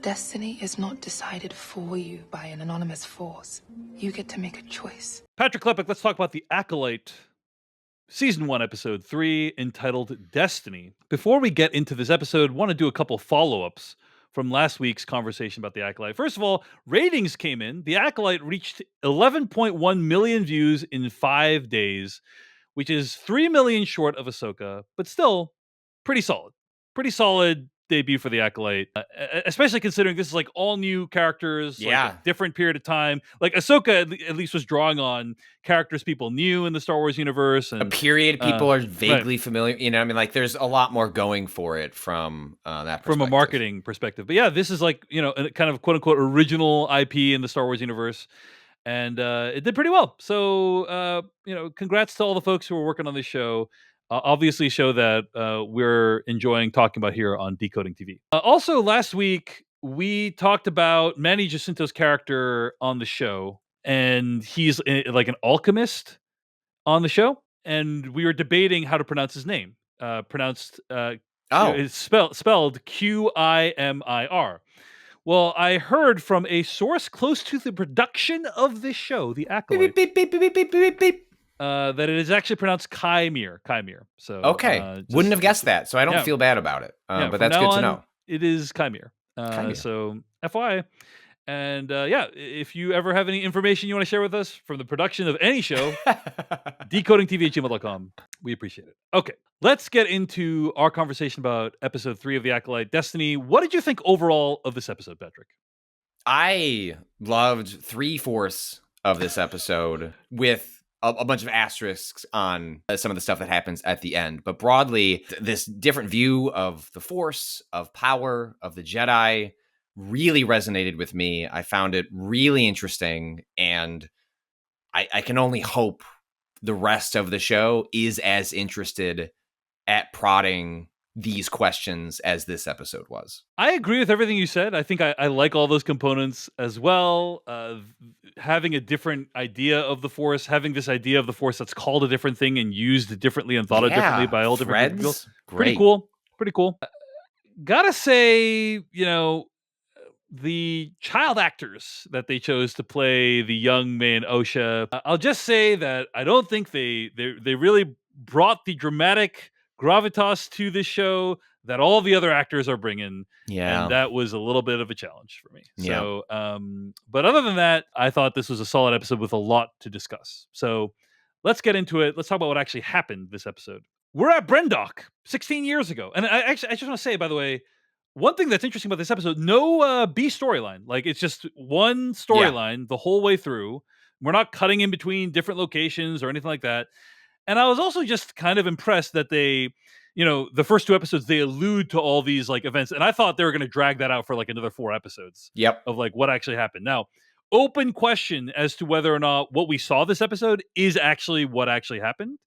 Destiny is not decided for you by an anonymous force. You get to make a choice. Patrick Klepek, let's talk about The Acolyte, Season 1, Episode 3, entitled Destiny. Before we get into this episode, I want to do a couple follow-ups from last week's conversation about The Acolyte. First of all, ratings came in. The Acolyte reached 11.1 million views in 5 days, which is 3 million short of Ahsoka, but still pretty solid. Pretty solid debut for The Acolyte, especially considering this is like all new characters, like a different period of time. Like Ahsoka at least was drawing on characters people knew in the Star Wars universe. And, a period people are vaguely familiar. You know, I mean, like there's a lot more going for it from that perspective. From a marketing perspective. But yeah, this is like, you know, a kind of quote unquote original IP in the Star Wars universe. And it did pretty well. So, you know, congrats to all the folks who are working on this show. Obviously, a show that we're enjoying talking about here on Decoding TV. Also, last week, we talked about Manny Jacinto's character on the show. And he's like an alchemist on the show. And we were debating how to pronounce his name. It's spelled Qimir. Well, I heard from a source close to the production of this show, The Acolyte, Beep, beep, beep, beep, beep, beep, beep. That it is actually pronounced Chimere. So okay, wouldn't have guessed that, so I don't feel bad about it. But that's good to know. It is Chimere. So FYI. And if you ever have any information you want to share with us from the production of any show, decodingtv@gmail.com. We appreciate it. Okay, let's get into our conversation about episode 3 of The Acolyte, Destiny. What did you think overall of this episode, Patrick? I loved 3/4 of this episode with a bunch of asterisks on some of the stuff that happens at the end. But broadly, this different view of the Force, of power, of the Jedi really resonated with me. I found it really interesting, and I can only hope the rest of the show is as interested at prodding these questions as this episode was. I agree with everything you said. I think I like all those components as well. Having a different idea of the Force, having this idea of the Force that's called a different thing and used differently and thought of differently by all different people. Pretty cool. Gotta say, you know, the child actors that they chose to play the young man Osha, I'll just say that I don't think they really brought the dramatic gravitas to this show that all the other actors are bringing. Yeah. And that was a little bit of a challenge for me. So, but other than that, I thought this was a solid episode with a lot to discuss. So let's get into it. Let's talk about what actually happened this episode. We're at Brendok 16 years ago. And I just want to say, by the way, one thing that's interesting about this episode, no B storyline. Like, it's just one storyline the whole way through. We're not cutting in between different locations or anything like that. And I was also just kind of impressed that they, you know, the first 2 episodes, they allude to all these like events. And I thought they were going to drag that out for like another 4 episodes of like what actually happened. Now, open question as to whether or not what we saw this episode is actually what actually happened.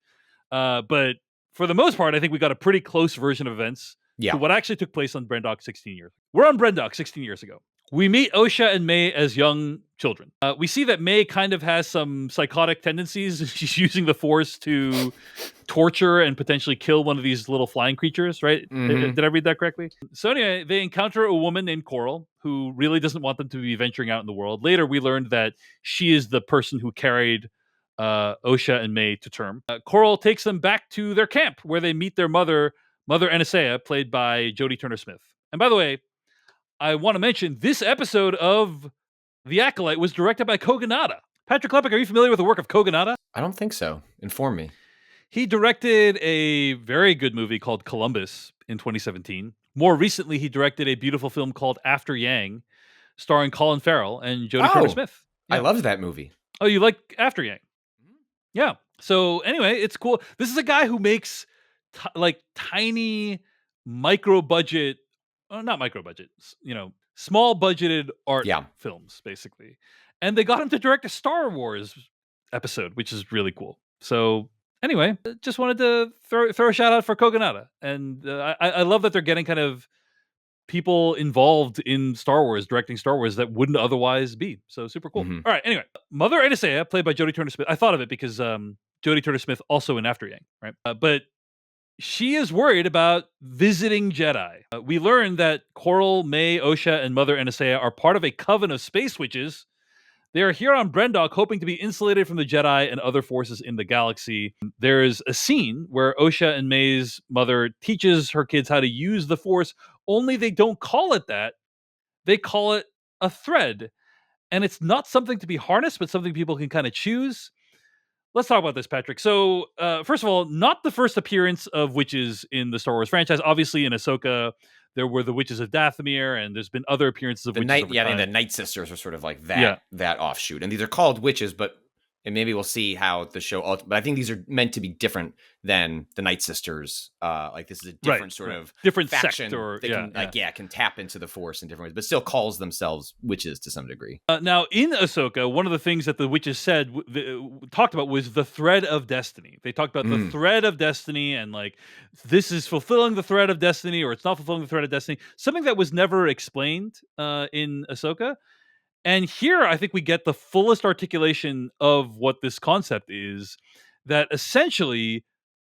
But for the most part, I think we got a pretty close version of events to what actually took place on Brendok 16 years. We're on Brendok 16 years ago. We meet Osha and May as young children. We see that May kind of has some psychotic tendencies. She's using the Force to torture and potentially kill one of these little flying creatures, right? Mm-hmm. Did I read that correctly? So anyway, they encounter a woman named Coral who really doesn't want them to be venturing out in the world. Later, we learned that she is the person who carried Osha and May to term. Coral takes them back to their camp where they meet their Mother Anastasia, played by Jodie Turner-Smith. And by the way, I want to mention this episode of The Acolyte was directed by Kogonada. Patrick Klepek, are you familiar with the work of Kogonada? I don't think so. Inform me. He directed a very good movie called Columbus in 2017. More recently, he directed a beautiful film called After Yang, starring Colin Farrell and Jodie Turner-Smith. Yeah. I loved that movie. Oh, you like After Yang? Yeah. So anyway, it's cool. This is a guy who makes tiny micro budget, not micro budget, you know, small budgeted art films, basically. And they got him to direct a Star Wars episode, which is really cool. So anyway, just wanted to throw a shout out for Kogonada. And I love that they're getting kind of people involved in Star Wars, directing Star Wars that wouldn't otherwise be. So super cool. Mm-hmm. All right. Anyway, Mother Anastasia, played by Jodie Turner-Smith. I thought of it because Jodie Turner-Smith also in After Yang, right? But she is worried about visiting Jedi. We learn that Coral, May, Osha, and Mother Anastasia are part of a coven of space witches. They are here on Brendok hoping to be insulated from the Jedi and other forces in the galaxy. There is a scene where Osha and May's mother teaches her kids how to use the Force, only they don't call it that. They call it a thread. And it's not something to be harnessed, but something people can kind of choose. Let's talk about this, Patrick. So, first of all, not the first appearance of witches in the Star Wars franchise. Obviously, in Ahsoka, there were the witches of Dathomir, and there's been other appearances of witches over time. I think the Night Sisters are sort of like that offshoot, and these are called witches, and maybe we'll see how the show. But I think these are meant to be different than the Night Sisters. Like this is a different sort of different faction sect, or can tap into the Force in different ways, but still calls themselves witches to some degree. Now, in Ahsoka, one of the things that the witches talked about was the thread of destiny. They talked about the thread of destiny, and like this is fulfilling the thread of destiny, or it's not fulfilling the thread of destiny. Something that was never explained in Ahsoka. And here, I think we get the fullest articulation of what this concept is, that essentially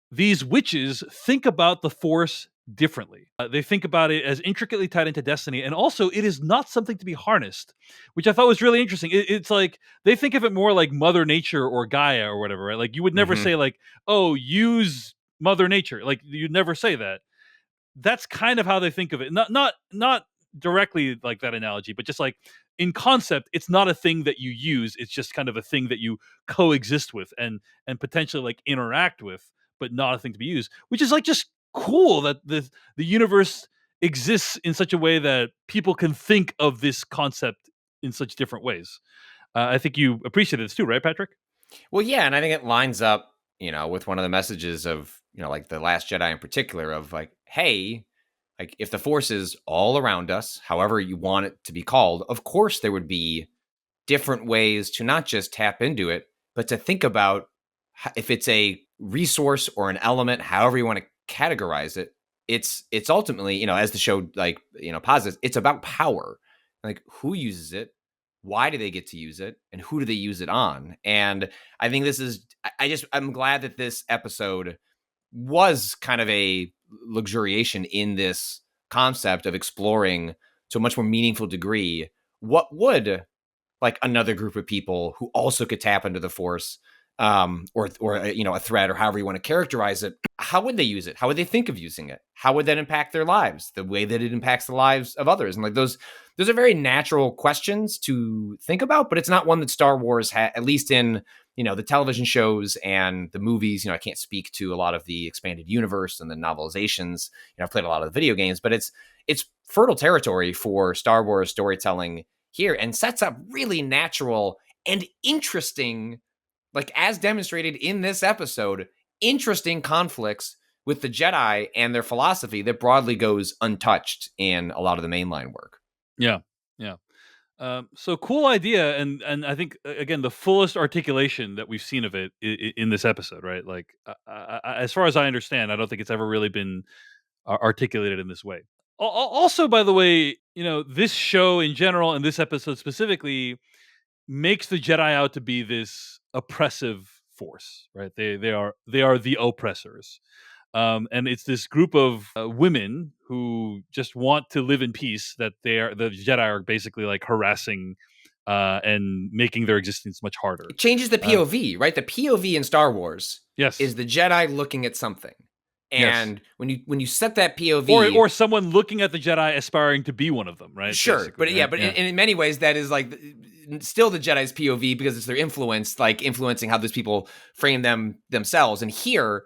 these witches think about the Force differently. They think about it as intricately tied into destiny, and also it is not something to be harnessed, which I thought was really interesting. It's like they think of it more like Mother Nature or Gaia or whatever, right? Like you would never say like, oh, use Mother Nature. Like you'd never say that. That's kind of how they think of it. Not directly like that analogy, but just like in concept, it's not a thing that you use. It's just kind of a thing that you coexist with and potentially like interact with, but not a thing to be used, which is like just cool that the universe exists in such a way that people can think of this concept in such different ways. I think you appreciate this too, right, Patrick? Well, yeah, and I think it lines up, with one of the messages of, like The Last Jedi in particular of like, hey, like if the Force is all around us, however you want it to be called, of course there would be different ways to not just tap into it, but to think about if it's a resource or an element, however you want to categorize it. It's ultimately, as the show posits, it's about power. Like who uses it, why do they get to use it, and who do they use it on? And I think this is, I'm glad that this episode was kind of a luxuriation in this concept of exploring to a much more meaningful degree what would like another group of people who also could tap into the Force, or a thread, or however you want to characterize it. How would they use it? How would they think of using it? How would that impact their lives? The way that it impacts the lives of others, and like those are very natural questions to think about. But it's not one that Star Wars had, at least in the television shows and the movies. I can't speak to a lot of the expanded universe and the novelizations. I've played a lot of the video games, but it's fertile territory for Star Wars storytelling here, and sets up really natural and interesting, like as demonstrated in this episode, interesting conflicts with the Jedi and their philosophy that broadly goes untouched in a lot of the mainline work. Yeah. So cool idea, and I think again the fullest articulation that we've seen of it in this episode, right? Like as far as I understand, I don't think it's ever really been articulated in this way. Also, by the way, this show in general and this episode specifically makes the Jedi out to be this oppressive force, right? They are the oppressors. And it's this group of women who just want to live in peace, that the Jedi are basically like harassing and making their existence much harder. It changes the POV, right? The POV in Star Wars is the Jedi looking at something. And when you set that POV, or someone looking at the Jedi aspiring to be one of them, right? Sure, but right? But in many ways that is like still the Jedi's POV, because it's their influence, like influencing how those people frame themselves. And here,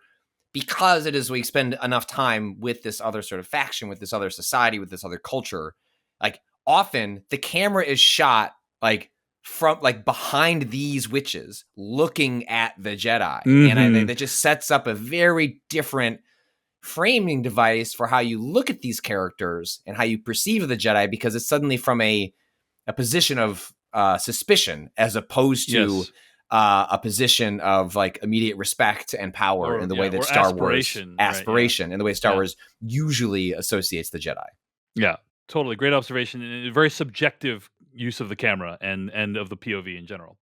because it is, we spend enough time with this other sort of faction, with this other society, with this other culture, like often the camera is shot like from like behind these witches looking at the Jedi. And I think that just sets up a very different framing device for how you look at these characters and how you perceive the Jedi, because it's suddenly from a position of suspicion as opposed to a position of like immediate respect and power, in the way that Star Wars in the way Star Wars usually associates the Jedi. Yeah, totally. Great observation. And a very subjective use of the camera and of the POV in general.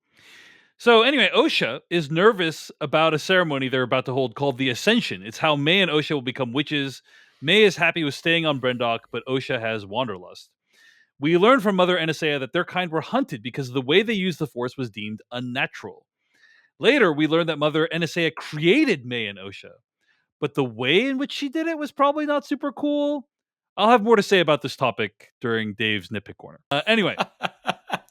So anyway, Osha is nervous about a ceremony they're about to hold called the Ascension. It's how May and Osha will become witches. May is happy with staying on Brendok, but Osha has wanderlust. We learn from Mother Anastasia that their kind were hunted because the way they used the Force was deemed unnatural. Later, we learn that Mother Anastasia created May and Osha, but the way in which she did it was probably not super cool. I'll have more to say about this topic during Dave's nitpick corner. Anyway,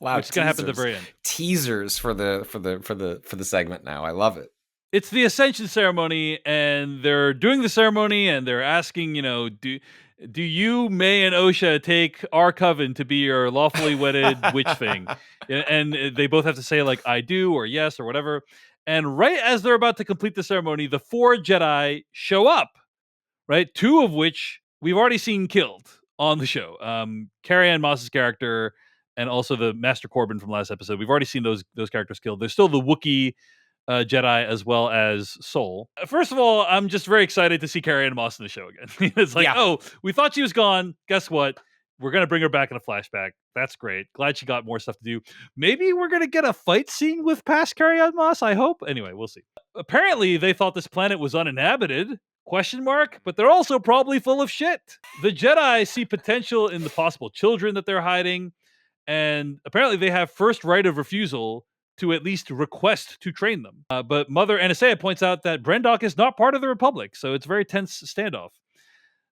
wow, which is gonna happen at the very end. Teasers for the segment now. I love it. It's the Ascension ceremony, and they're doing the ceremony, and they're asking, do you, May and Osha, take our coven to be your lawfully wedded witch thing? And they both have to say, like, I do, or yes, or whatever. And right as they're about to complete the ceremony, the 4 Jedi show up, right? 2 of which we've already seen killed on the show. Carrie-Anne Moss's character, and also the Master Corbin from last episode. We've already seen those characters killed. There's still the Wookiee Jedi as well as Soul. First of all, I'm just very excited to see Carrie-Anne Moss in the show again. It's like, oh, we thought she was gone. Guess what? We're going to bring her back in a flashback. That's great. Glad she got more stuff to do. Maybe we're going to get a fight scene with past Carrie-Anne Moss, I hope. Anyway, we'll see. Apparently, they thought this planet was uninhabited, ? But they're also probably full of shit. The Jedi see potential in the possible children that they're hiding, and apparently they have first right of refusal to at least request to train them. But Mother Anastasia points out that Brendok is not part of the Republic, so it's a very tense standoff.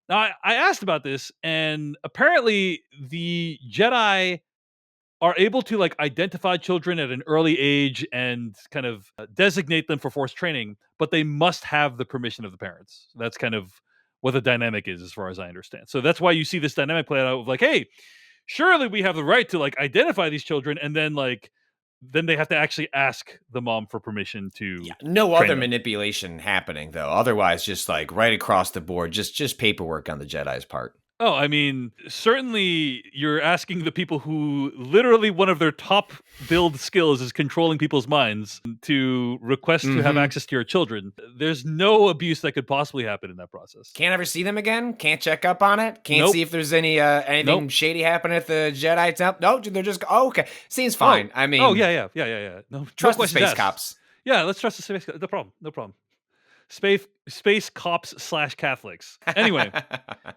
Now, I asked about this, and apparently the Jedi are able to identify children at an early age and kind of designate them for force training, but they must have the permission of the parents. That's kind of what the dynamic is, as far as I understand. So that's why you see this dynamic play out of hey, surely we have the right to identify these children, and then then they have to actually ask the mom for permission to no other manipulation happening though. Otherwise, just right across the board, just paperwork on the Jedi's part. Oh, I mean, certainly you're asking the people who literally one of their top build skills is controlling people's minds to request to have access to your children. There's no abuse that could possibly happen in that process. Can't ever see them again? Can't check up on it? Can't see if there's anything shady happening at the Jedi temple? No, they're just, okay. Seems fine. I mean... Oh, yeah. No, trust the space cops. Yeah, let's trust the space cops. No problem. Space cops / Catholics. Anyway,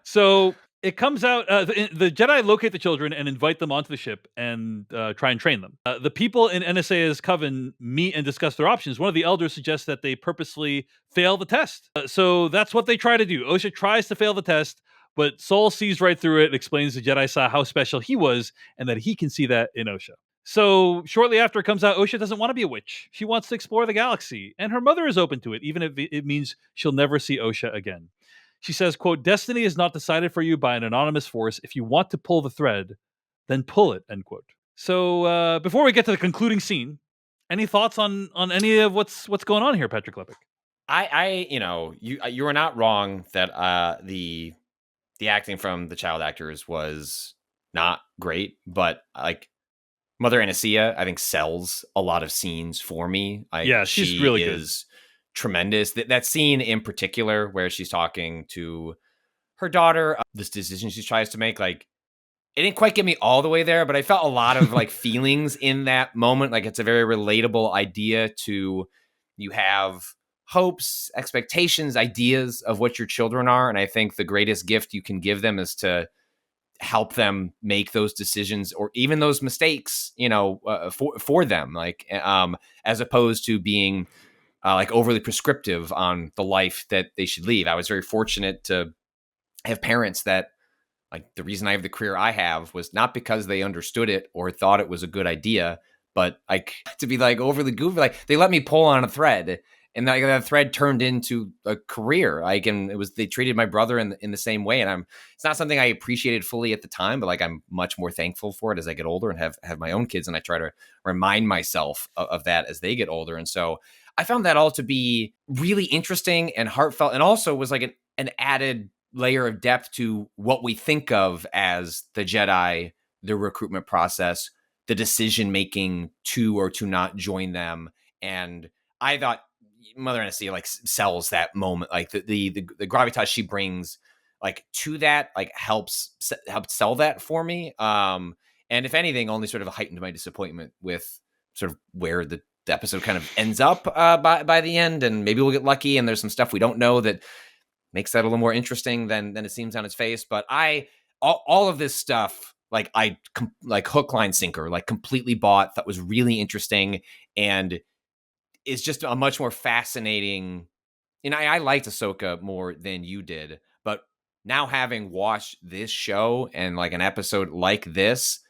so... It comes out, the Jedi locate the children and invite them onto the ship and try and train them. The people in NSA's coven meet and discuss their options. One of the elders suggests that they purposely fail the test. So that's what they try to do. Osha tries to fail the test, but Sol sees right through it and explains the Jedi saw how special he was and that he can see that in Osha. So shortly after it comes out, Osha doesn't want to be a witch. She wants to explore the galaxy, and her mother is open to it, even if it means she'll never see Osha again. She says, quote, "Destiny is not decided for you by an anonymous force. If you want to pull the thread, then pull it," end quote. So before we get to the concluding scene, any thoughts on any of what's going on here, Patrick Klepek? You were not wrong that the acting from the child actors was not great, but Mother Anastasia, I think, sells a lot of scenes for me. She's really good. Tremendous. That scene in particular where she's talking to her daughter, this decision she tries to make, it didn't quite get me all the way there, but I felt a lot of feelings in that moment. It's a very relatable idea to, you have hopes, expectations, ideas of what your children are. And I think the greatest gift you can give them is to help them make those decisions or even those mistakes, for them, as opposed to being overly prescriptive on the life that they should lead. I was very fortunate to have parents that, the reason I have the career I have was not because they understood it or thought it was a good idea, but to be overly goofy. They let me pull on a thread, and that thread turned into a career. They treated my brother in the same way, and it's not something I appreciated fully at the time, but I'm much more thankful for it as I get older and have my own kids, and I try to remind myself of that as they get older. And so I found that all to be really interesting and heartfelt, and also was an added layer of depth to what we think of as the Jedi, the recruitment process, the decision making to or to not join them. And I thought Mother Anastasia sells that moment, the gravitas she brings to that helps sell that for me. And if anything, only sort of heightened my disappointment with sort of where the the episode kind of ends up by the end, and maybe we'll get lucky and there's some stuff we don't know that makes that a little more interesting than it seems on its face. But all of this stuff, like hook, line, sinker, like completely bought, that was really interesting, and is just a much more fascinating. And I liked Ahsoka more than you did, but now having watched this show and like an episode like this,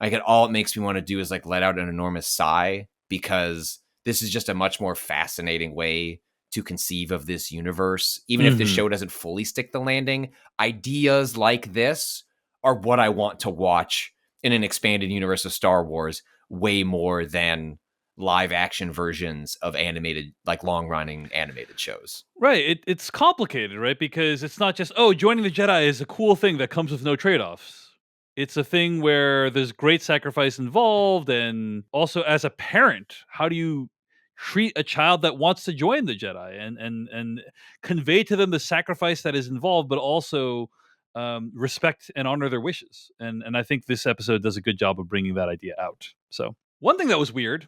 like all it makes me want to do is like let out an enormous sigh, because this is just a much more fascinating way to conceive of this universe. Even if the show doesn't fully stick the landing, ideas like this are what I want to watch in an expanded universe of Star Wars way more than live action versions of animated, like long running animated shows. Right. It's complicated, right? Because it's not just, joining the Jedi is a cool thing that comes with no trade-offs. It's a thing where there's great sacrifice involved. And also as a parent, how do you treat a child that wants to join the Jedi and convey to them the sacrifice that is involved, but also respect and honor their wishes. And I think this episode does a good job of bringing that idea out. So one thing that was weird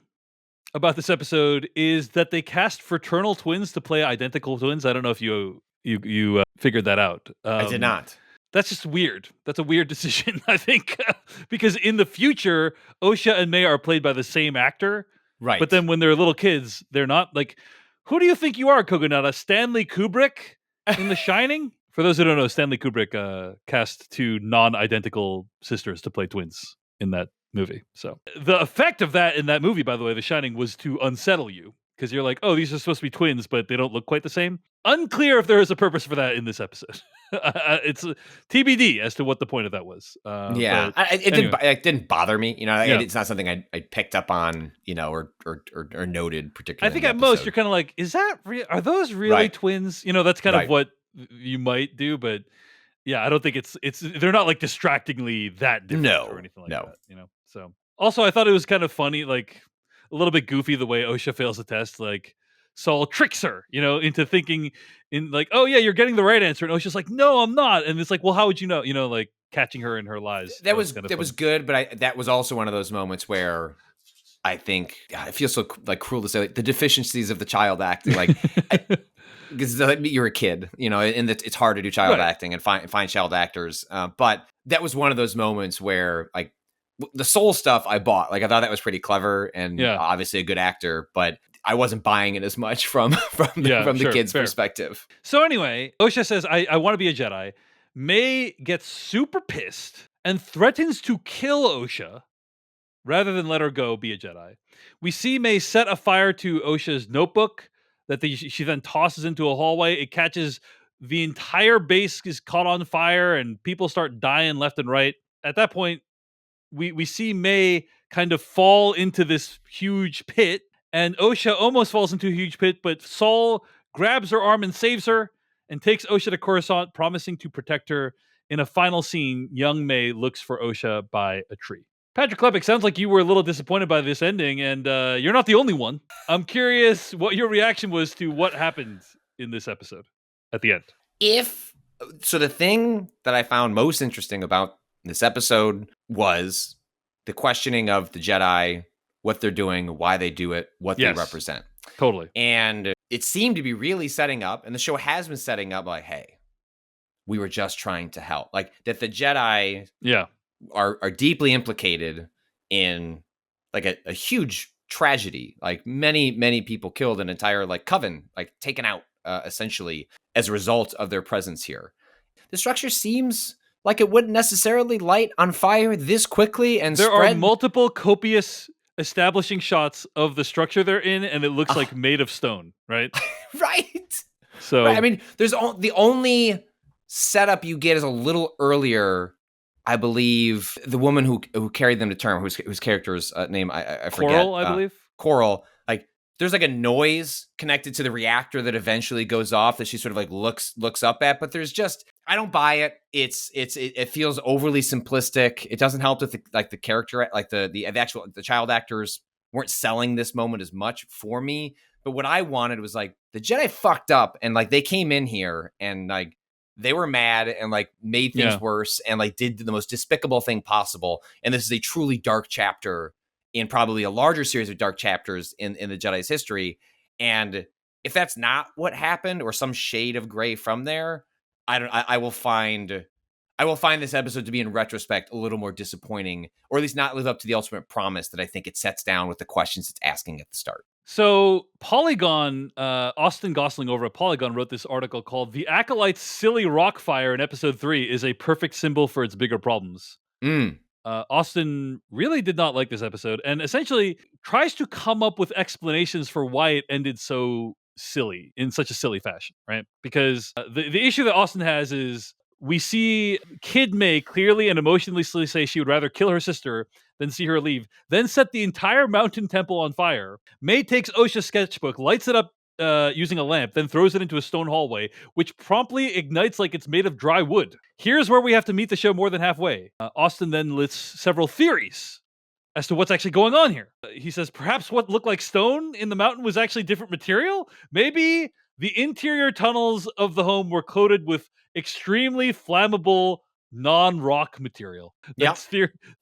about this episode is that they cast fraternal twins to play identical twins. I don't know if you figured that out. I did not. That's just weird. That's a weird decision, I think, because in the future, Osha and May are played by the same actor. Right. But then when they're little kids, they're not. Like, who do you think you are, Kogonada? Stanley Kubrick in The Shining? For those who don't know, Stanley Kubrick cast two non-identical sisters to play twins in that movie. So the effect of that in that movie, by the way, The Shining, was to unsettle you, because you're like, oh, these are supposed to be twins, but they don't look quite the same. Unclear if there is a purpose for that in this episode. It's TBD as to what the point of that was. It didn't bother me. It's not something I picked up on, or noted particularly. I think at most you're kind of like, is that real? Are those really twins? That's kind of what you might do, but yeah, I don't think it's they're not like distractingly that different or anything like that. So also I thought it was kind of funny, like a little bit goofy the way Osha fails the test, like Saul tricks her, into thinking in like, oh yeah, you're getting the right answer, and Osha's like, no, I'm not, and it's like, well, how would you know? Like catching her in her lies. That was good, but that was also one of those moments where I think it feels so like cruel to say, like, the deficiencies of the child acting, like. Because you're a kid, and it's hard to do child acting and find child actors. But that was one of those moments where, like, the soul stuff I bought. Like, I thought that was pretty clever and obviously a good actor, but I wasn't buying it as much from the kid's perspective. So anyway, Osha says, I want to be a Jedi. May gets super pissed and threatens to kill Osha rather than let her go be a Jedi. We see May set a fire to Osha's notebook that she then tosses into a hallway. It catches, the entire base is caught on fire and people start dying left and right. At that point, we see May kind of fall into this huge pit, and Osha almost falls into a huge pit, but Saul grabs her arm and saves her and takes Osha to Coruscant, promising to protect her. In a final scene, young May looks for Osha by a tree. Patrick Klepek, sounds like you were a little disappointed by this ending, and you're not the only one. I'm curious what your reaction was to what happened in this episode at the end. The thing that I found most interesting about this episode was the questioning of the Jedi, what they're doing, why they do it, what they represent. Totally. And it seemed to be really setting up, and the show has been setting up like, hey, we were just trying to help. Like, that the Jedi are deeply implicated in like a huge tragedy, like many people killed, an entire like coven like taken out essentially as a result of their presence here. The structure seems like it wouldn't necessarily light on fire this quickly, and there are multiple copious establishing shots of the structure they're in, and it looks like made of stone, right? Right. So I mean, there's the only setup you get is a little earlier. I believe the woman who carried them to term, whose character's name I forget. Coral, I believe. Coral. Like, there's like a noise connected to the reactor that eventually goes off that she sort of like looks up at, but there's just, I don't buy it. It feels overly simplistic. It doesn't help that the character, like the child actors weren't selling this moment as much for me. But what I wanted was like, the Jedi fucked up, and like they came in here and like they were mad and like made things worse and like did the most despicable thing possible. And this is a truly dark chapter in probably a larger series of dark chapters in the Jedi's history. And if that's not what happened, or some shade of gray from there, I will find this episode to be, in retrospect, a little more disappointing, or at least not live up to the ultimate promise that I think it sets down with the questions it's asking at the start. So Polygon, Austin Gosling over at Polygon wrote this article called "The Acolyte's Silly Rock Fire in Episode 3 is a Perfect Symbol for Its Bigger Problems." Austin really did not like this episode, and essentially tries to come up with explanations for why it ended so silly, in such a silly fashion, right? Because the issue that Austin has is, we see Kid May clearly and emotionally say she would rather kill her sister than see her leave, then set the entire mountain temple on fire. May takes Osha's sketchbook, lights it up using a lamp, then throws it into a stone hallway, which promptly ignites like it's made of dry wood. Here's where we have to meet the show more than halfway. Austin then lists several theories as to what's actually going on here. He says perhaps what looked like stone in the mountain was actually different material. Maybe the interior tunnels of the home were coated with extremely flammable non-rock material. That's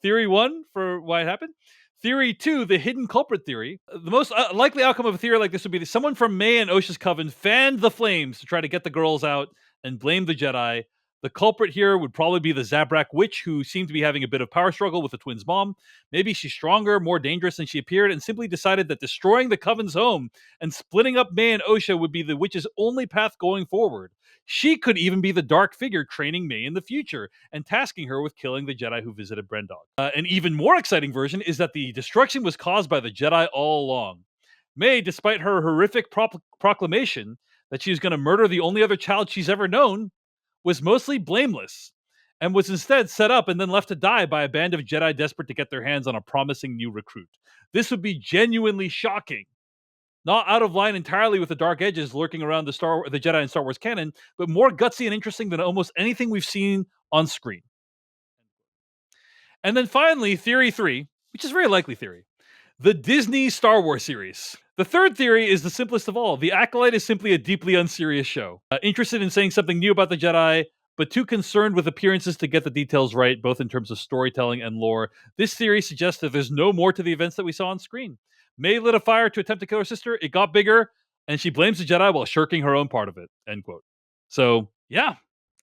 theory 1 for why it happened. Theory 2, the hidden culprit theory. The most likely outcome of a theory like this would be that someone from May and Osha's coven fanned the flames to try to get the girls out and blame the Jedi. The culprit here would probably be the Zabrak witch, who seemed to be having a bit of power struggle with the twins' mom. Maybe she's stronger, more dangerous than she appeared, and simply decided that destroying the coven's home and splitting up May and Osha would be the witch's only path going forward. She could even be the dark figure training May in the future and tasking her with killing the Jedi who visited Brendog. An even more exciting version is that the destruction was caused by the Jedi all along. May, despite her horrific proclamation that she was going to murder the only other child she's ever known, was mostly blameless and was instead set up and then left to die by a band of Jedi desperate to get their hands on a promising new recruit. This would be genuinely shocking. Not out of line entirely with the dark edges lurking around the Jedi and Star Wars canon, but more gutsy and interesting than almost anything we've seen on screen. And then finally, theory 3, which is a very likely theory. The Disney Star Wars series. The third theory is the simplest of all. The Acolyte is simply a deeply unserious show. Interested in saying something new about the Jedi, but too concerned with appearances to get the details right, both in terms of storytelling and lore. This theory suggests that there's no more to the events that we saw on screen. May lit a fire to attempt to kill her sister. It got bigger, and she blames the Jedi while shirking her own part of it. End quote. So, yeah.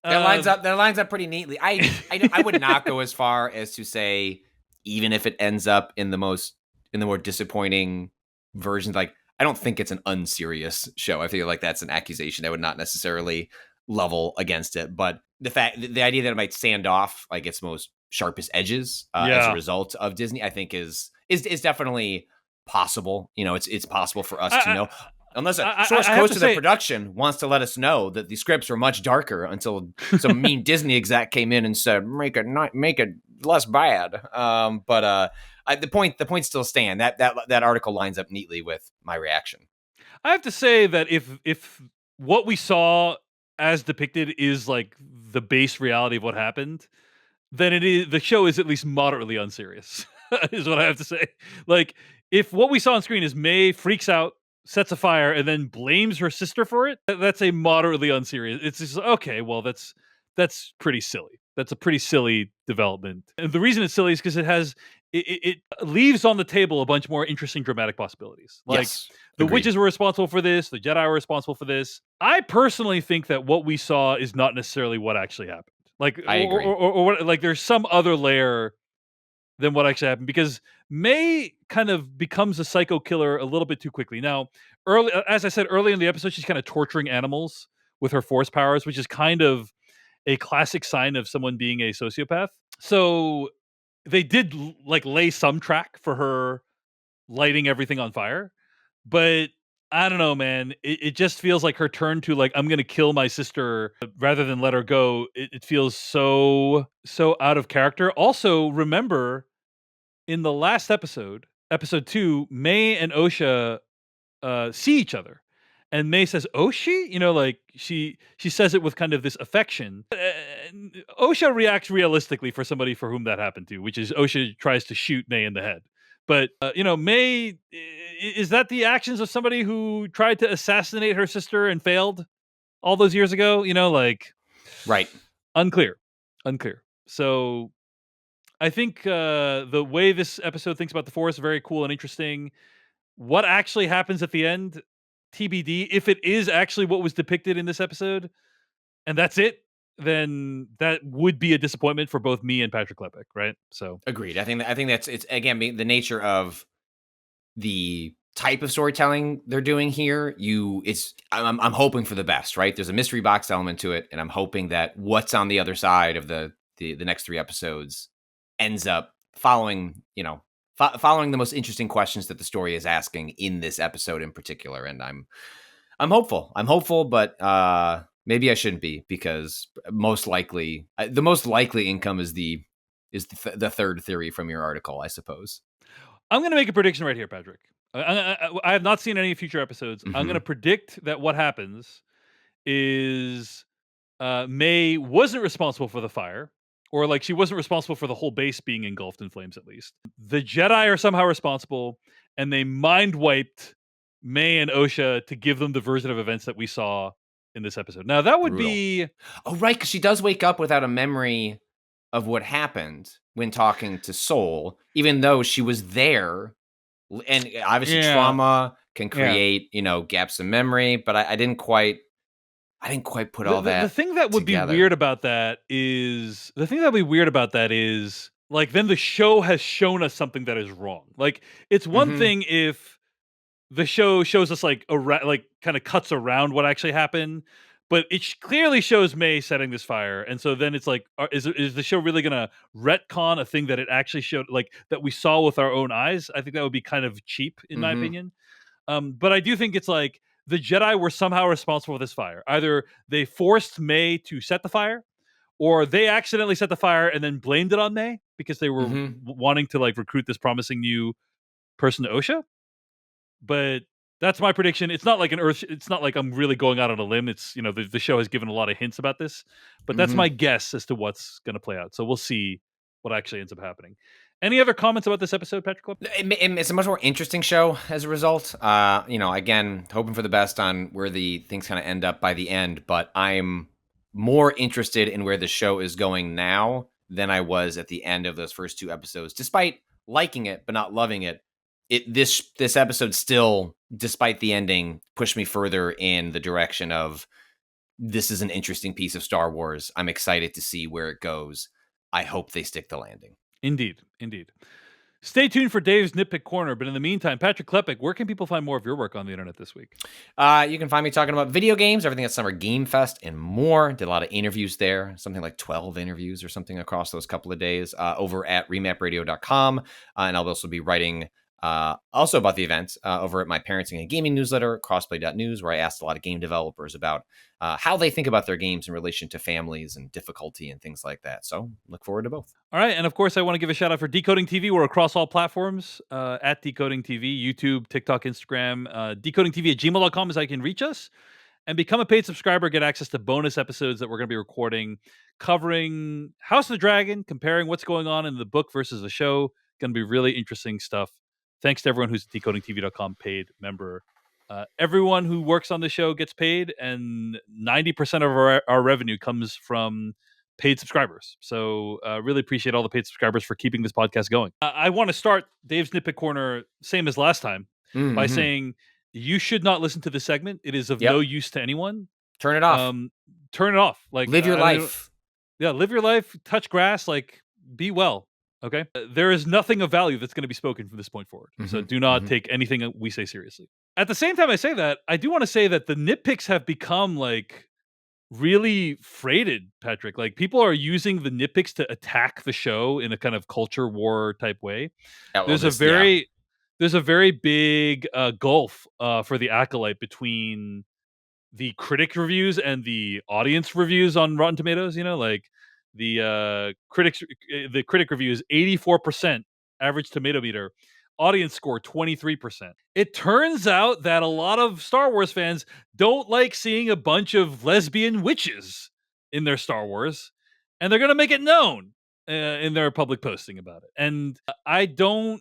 That lines up pretty neatly. I would not go as far as to say, even if it ends up in the more disappointing versions, like, I don't think it's an unserious show. I feel like that's an accusation I would not necessarily level against it. But the idea that it might sand off like its most sharpest edges as a result of Disney, I think is definitely possible. It's possible for us to know. Unless a source close to the production wants to let us know that the scripts are much darker, until some mean Disney exec came in and said, make it less bad. The point still stand. That article lines up neatly with my reaction. I have to say that if what we saw as depicted is like the base reality of what happened, then the show is at least moderately unserious. Is what I have to say. Like, if what we saw on screen is May freaks out, sets a fire, and then blames her sister for it, that's a moderately unserious. It's just, okay, well, that's pretty silly. That's a pretty silly development. And the reason it's silly is because it leaves on the table a bunch more interesting dramatic possibilities. Like, yes, the witches were responsible for this, the Jedi were responsible for this. I personally think that what we saw is not necessarily what actually happened. Like, I agree. Or what, like, there's some other layer than what actually happened, because May kind of becomes a psycho killer a little bit too quickly. Now, as I said early in the episode, she's kind of torturing animals with her force powers, which is kind of a classic sign of someone being a sociopath. So they did like lay some track for her lighting everything on fire, but I don't know, man. It just feels like her turn to, like, I'm going to kill my sister rather than let her go. It feels so out of character. Also, remember, in the last episode 2, May and Osha see each other. And May says, Oshi? Like, she says it with kind of this affection. Osha reacts realistically for somebody for whom that happened to, which is Osha tries to shoot May in the head. But, May, is that the actions of somebody who tried to assassinate her sister and failed all those years ago? Like... Right. Unclear. So, I think the way this episode thinks about the Force is very cool and interesting. What actually happens at the end, TBD. If it is actually what was depicted in this episode, and that's it, then that would be a disappointment for both me and Patrick Klepek, right? So Agreed. I think that's it's again the nature of the type of storytelling they're doing here. I'm hoping for the best, right? There's a mystery box element to it, and I'm hoping that what's on the other side of the next 3 episodes ends up following, following the most interesting questions that the story is asking in this episode in particular. And I'm hopeful. I'm hopeful, but maybe I shouldn't be, because the most likely income is the third theory from your article, I suppose. I'm going to make a prediction right here, Patrick. I have not seen any future episodes. I'm going to predict that what happens is May wasn't responsible for the fire, or like she wasn't responsible for the whole base being engulfed in flames, at least. The Jedi are somehow responsible, and they mind wiped May and Osha to give them the version of events that we saw in this episode. Now, that would be... Oh, right, because she does wake up without a memory of what happened when talking to Soul, even though she was there. And obviously trauma can create, gaps in memory, but I didn't quite put all that. The thing that would together. be weird about that is like, then the show has shown us something that is wrong. Like, it's one thing if the show shows us like kind of cuts around what actually happened, but it clearly shows May setting this fire, and so then it's like, is the show really gonna retcon a thing that it actually showed, like that we saw with our own eyes? I think that would be kind of cheap, in my opinion. But I do think it's like the Jedi were somehow responsible for this fire. Either they forced May to set the fire, or they accidentally set the fire and then blamed it on May because they were wanting to like recruit this promising new person to Osha. But that's my prediction. It's not like it's not like I'm really going out on a limb. It's, the show has given a lot of hints about this, but that's my guess as to what's going to play out. So we'll see what actually ends up happening. Any other comments about this episode, Patrick Klepek? It's a much more interesting show as a result. Again, hoping for the best on where the things kind of end up by the end, but I'm more interested in where the show is going now than I was at the end of those first 2 episodes. Despite liking it but not loving it, this episode still, despite the ending, pushed me further in the direction of, this is an interesting piece of Star Wars. I'm excited to see where it goes. I hope they stick the landing. Indeed. Stay tuned for Dave's Nitpick Corner, but in the meantime, Patrick Klepek, where can people find more of your work on the internet this week? You can find me talking about video games, everything at Summer Game Fest, and more. Did a lot of interviews there, something like 12 interviews or something across those couple of days, over at remapradio.com. And I'll also be writing also about the event over at my Parenting and Gaming newsletter, crossplay.news, where I asked a lot of game developers about how they think about their games in relation to families and difficulty and things like that. So look forward to both. All right. And of course, I want to give a shout out for Decoding TV. We're across all platforms at Decoding TV, YouTube, TikTok, Instagram. decodingtv@gmail.com is how you can reach us. And become a paid subscriber, get access to bonus episodes that we're going to be recording, covering House of the Dragon, comparing what's going on in the book versus the show. Going to be really interesting stuff. Thanks to everyone who's a decodingtv.com paid member. Everyone who works on the show gets paid, and 90% of our revenue comes from paid subscribers. So really appreciate all the paid subscribers for keeping this podcast going. I want to start Dave's Nitpick Corner, same as last time, by saying you should not listen to this segment. It is of no use to anyone. Turn it off. Turn it off. Like, live your life. Yeah, live your life. Touch grass. Like, be well. Okay? There is nothing of value that's going to be spoken from this point forward. So do not take anything we say seriously. At the same time I say that, I do want to say that the nitpicks have become like really freighted, Patrick. Like, people are using the nitpicks to attack the show in a kind of culture war type way. There's a very big gulf for the Acolyte between the critic reviews and the audience reviews on Rotten Tomatoes. Like the critic review is 84% average tomato meter, audience score 23%. It turns out that a lot of Star Wars fans don't like seeing a bunch of lesbian witches in their Star Wars, and they're going to make it known in their public posting about it. And I don't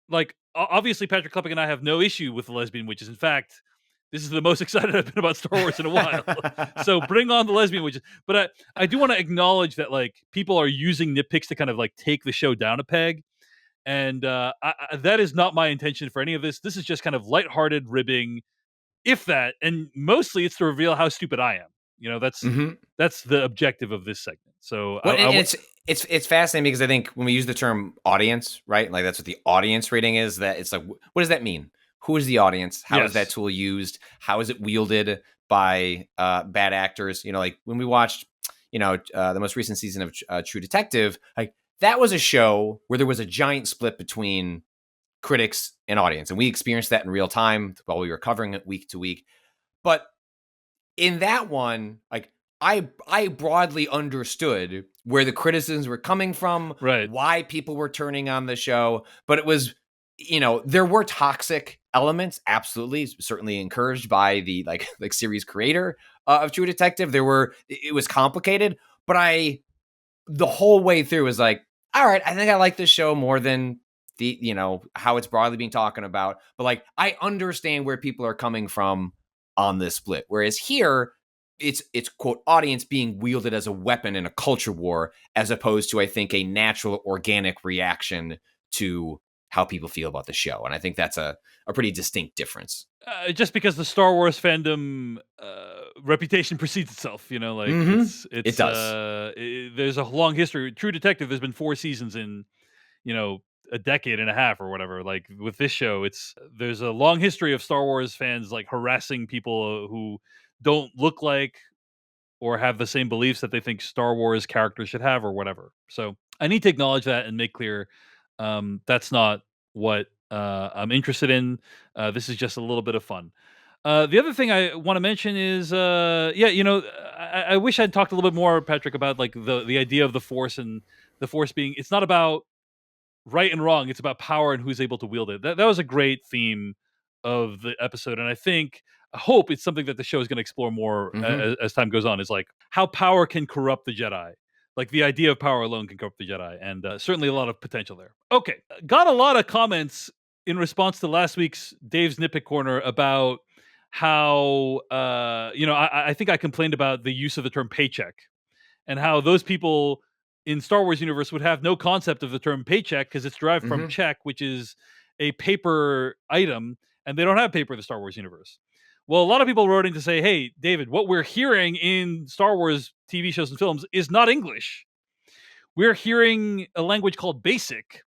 like, obviously Patrick Klepek and I have no issue with the lesbian witches. In fact, this is the most excited I've been about Star Wars in a while. So bring on the lesbian witches. But I do want to acknowledge that like people are using nitpicks to kind of like take the show down a peg. And that is not my intention for any of this. This is just kind of lighthearted ribbing, if that, and mostly it's to reveal how stupid I am. You know, that's the objective of this segment. So it's fascinating because I think when we use the term audience, right? Like that's what the audience rating is. That it's like, what does that mean? Who is the audience? How is that tool used? How is it wielded by bad actors? You know, like when we watched, the most recent season of True Detective, like that was a show where there was a giant split between critics and audience, and we experienced that in real time while we were covering it week to week. But in that one, like I broadly understood where the criticisms were coming from, right? Why people were turning on the show, but it was, there were toxic elements, absolutely, certainly encouraged by the like series creator of True Detective. It was complicated, but the whole way through was like, all right, I think I like this show more than the, how it's broadly being talking about, but like, I understand where people are coming from on this split. Whereas here, it's quote audience being wielded as a weapon in a culture war, as opposed to, I think, a natural organic reaction to how people feel about the show. And I think that's a pretty distinct difference. Just because the Star Wars fandom reputation precedes itself, it does. There's a long history. True Detective, there's been 4 seasons in, a decade and a half or whatever. Like with this show, there's a long history of Star Wars fans like harassing people who don't look like or have the same beliefs that they think Star Wars characters should have or whatever. So I need to acknowledge that and make clear that's not what I'm interested in. This is just a little bit of fun. The other thing I want to mention is, I wish I'd talked a little bit more, Patrick, about like the idea of the Force, and the Force being, it's not about right and wrong. It's about power and who's able to wield it. That was a great theme of the episode. And I hope it's something that the show is going to explore more as time goes on, is like how power can corrupt the Jedi. Like the idea of power alone can corrupt the Jedi, and certainly a lot of potential there. Okay. Got a lot of comments in response to last week's Dave's Nitpick Corner about how, I think I complained about the use of the term paycheck, and how those people in Star Wars universe would have no concept of the term paycheck because it's derived from check, which is a paper item, and they don't have paper in the Star Wars universe. Well, a lot of people wrote in to say, hey, David, what we're hearing in Star Wars TV shows and films is not English. We're hearing a language called Basic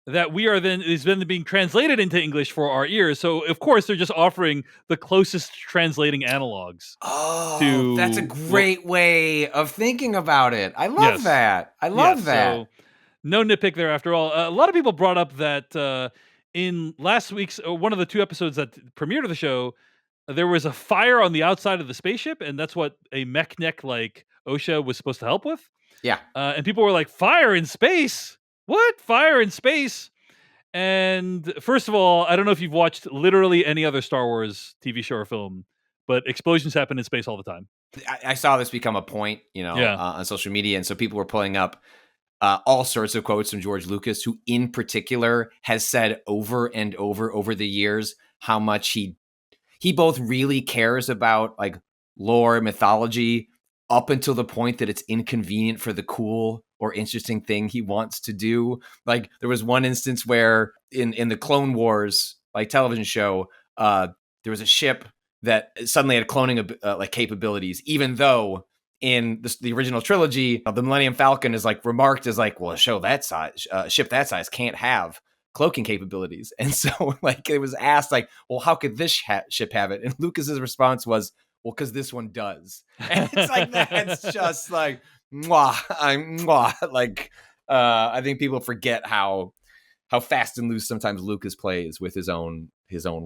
that is then being translated into English for our ears. So, of course, they're just offering the closest translating analogs. Oh, that's a great way of thinking about it. I love that. I love that. So, no nitpick there after all. A lot of people brought up that in last week's, one of the 2 episodes that premiered of the show, there was a fire on the outside of the spaceship, and that's what a mech neck like OSHA was supposed to help with. Yeah. And people were like, fire in space? What? Fire in space? And first of all, I don't know if you've watched literally any other Star Wars TV show or film, but explosions happen in space all the time. I saw this become a point, on social media. And so people were pulling up all sorts of quotes from George Lucas, who in particular has said over and over the years how much he both really cares about like lore, mythology, up until the point that it's inconvenient for the cool or interesting thing he wants to do. Like there was one instance where in the Clone Wars like television show, there was a ship that suddenly had cloning like capabilities, even though in the original trilogy, the Millennium Falcon is like remarked as like, well, a ship that size can't have cloaking capabilities. And so like it was asked like, well, how could this ship have it? And Lucas's response was, well, because this one does. And it's like, that's just like, like, I think people forget how fast and loose sometimes Lucas plays with his own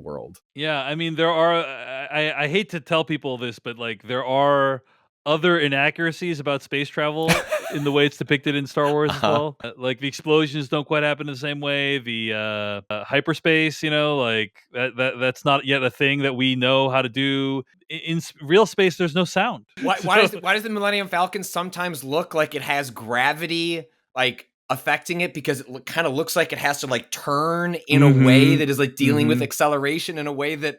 world. Yeah, I mean, there are, I hate to tell people this, but like there are other inaccuracies about space travel in the way it's depicted in Star Wars as well. Like the explosions don't quite happen the same way. The hyperspace, like that's not yet a thing that we know how to do. In real space, there's no sound. Why does the Millennium Falcon sometimes look like it has gravity, like affecting it, because it kind of looks like it has to like turn in a way that is like dealing with acceleration in a way that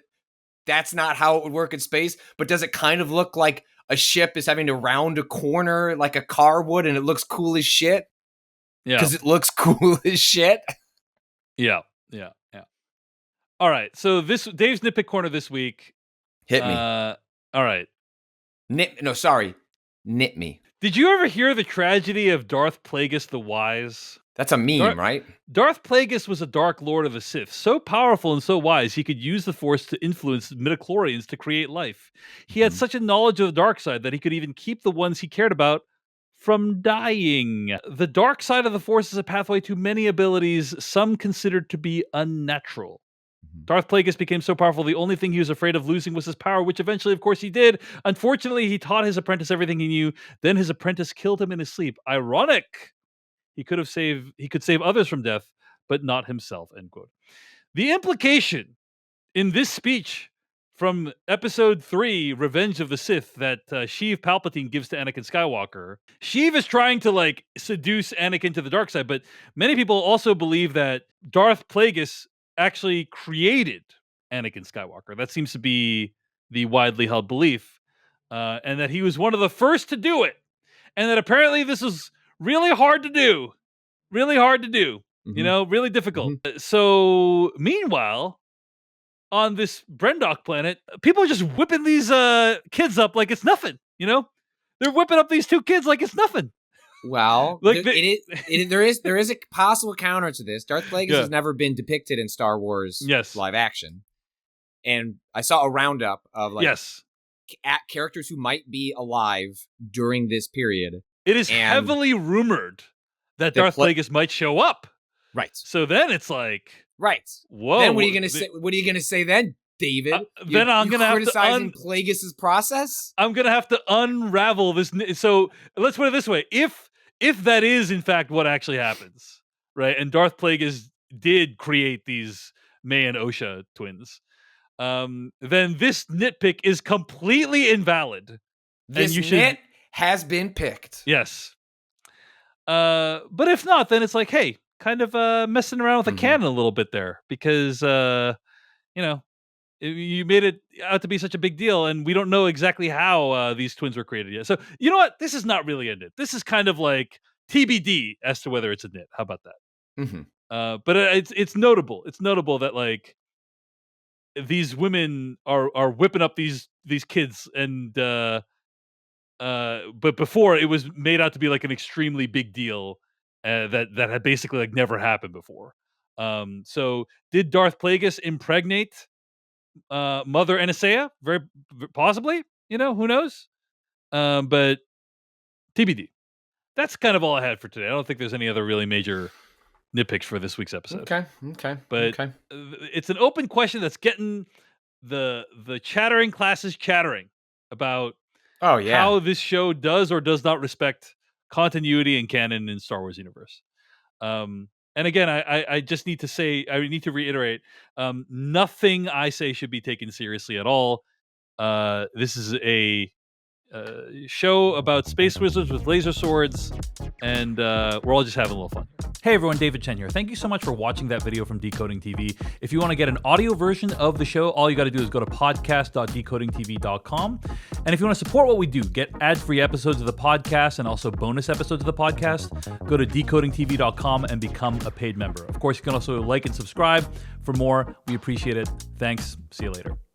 that's not how it would work in space. But does it kind of look like a ship is having to round a corner like a car would, and it looks cool as shit? Yeah. Because it looks cool as shit. Yeah. All right. So Dave's nitpick corner this week. Hit me. All right. Knit me. Did you ever hear the tragedy of Darth Plagueis the Wise? That's a meme, right? Darth Plagueis was a Dark Lord of the Sith, so powerful and so wise he could use the Force to influence midichlorians to create life. He had such a knowledge of the dark side that he could even keep the ones he cared about from dying. The dark side of the Force is a pathway to many abilities, some considered to be unnatural. Darth Plagueis became so powerful, the only thing he was afraid of losing was his power, which eventually, of course, he did. Unfortunately, he taught his apprentice everything he knew. Then his apprentice killed him in his sleep. Ironic. He could save others from death, but not himself, end quote. The implication in this speech from episode 3, Revenge of the Sith, that Sheev Palpatine gives to Anakin Skywalker. Sheev is trying to seduce Anakin to the dark side, but many people also believe that Darth Plagueis actually created Anakin Skywalker. That seems to be the widely held belief, and that he was one of the first to do it, and that apparently this is really hard to do, really difficult. So meanwhile, on this Brendok planet, people are just whipping these kids up like it's nothing, they're whipping up these 2 kids like it's nothing. Well, there is a possible counter to this. Darth Plagueis has never been depicted in Star Wars live action. And I saw a roundup of characters who might be alive during this period. It is heavily rumored that Darth Plagueis might show up. Right. So then it's like, right. Whoa. Then what are you gonna say? What are you gonna say then, David? Then I'm gonna have to criticizing Plagueis' process. I'm gonna have to unravel this. So let's put it this way: if that is in fact what actually happens, right? And Darth Plagueis did create these May and Osha twins, then this nitpick is completely invalid. This nit has been picked. Yes. But if not, then it's like, hey, kind of messing around with the canon a little bit there, because you made it out to be such a big deal, and we don't know exactly how these twins were created yet. So you know what? This is not really a nit. This is kind of like TBD as to whether it's a nit. How about that? But it's notable. It's notable that these women are whipping up these kids, and but before it was made out to be an extremely big deal that had basically never happened before. So did Darth Plagueis impregnate Mother Anastasia? Very possibly, who knows? But TBD. That's kind of all I had for today. I don't think there's any other really major nitpicks for this week's episode. Okay. But it's an open question that's getting the chattering classes chattering about how this show does or does not respect continuity and canon in Star Wars universe. And again, I just need to say, I need to reiterate, nothing I say should be taken seriously at all. This is a show about space wizards with laser swords, and we're all just having a little fun. Hey everyone, David Chen here. Thank you so much for watching that video from Decoding TV. If you want to get an audio version of the show, all you got to do is go to podcast.decodingtv.com. And if you want to support what we do, get ad-free episodes of the podcast and also bonus episodes of the podcast, go to decodingtv.com and become a paid member. Of course, you can also like and subscribe for more. We appreciate it. Thanks. See you later.